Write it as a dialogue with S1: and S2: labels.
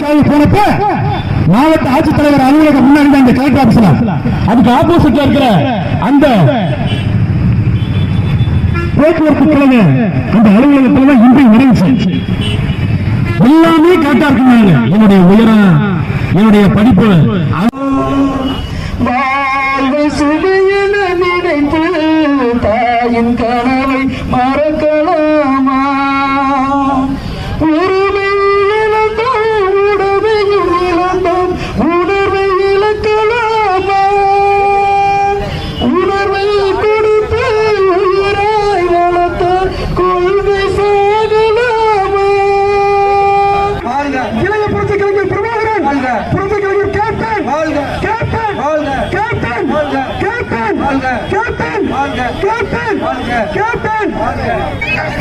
S1: காலையில் போனப்ப மாவட்ட ஆட்சித்தலைவர் அலுவலகம் முன்னாடி அந்த கலெக்டர் ஆபீஸ்ல அதுக்கு ஆப்போசிட்ல இருக்கிற அந்த போக்குவரத்து கழக அந்த அலுவலகத்தில் தான் இன்றைய நிறைவு எல்லாமே கரெக்டா இருக்குங்க. என்னுடைய உயரம், என்னுடைய படிப்பு
S2: நினைத்து தாயின் கனவை மறக்கலாமா? உரிமை இழந்தோம், உடமையும் இழந்தோம், உணர்வை இழக்கலாமா? உணர்வை கொடுத்து உயிராய் வளர்த்த கொள்கை சாகலாமா? இளைய புரட்சி கலைஞர் பிரபாகரன், புரட்சி கலைஞர் captain, captain, captain, captain, captain, captain, captain.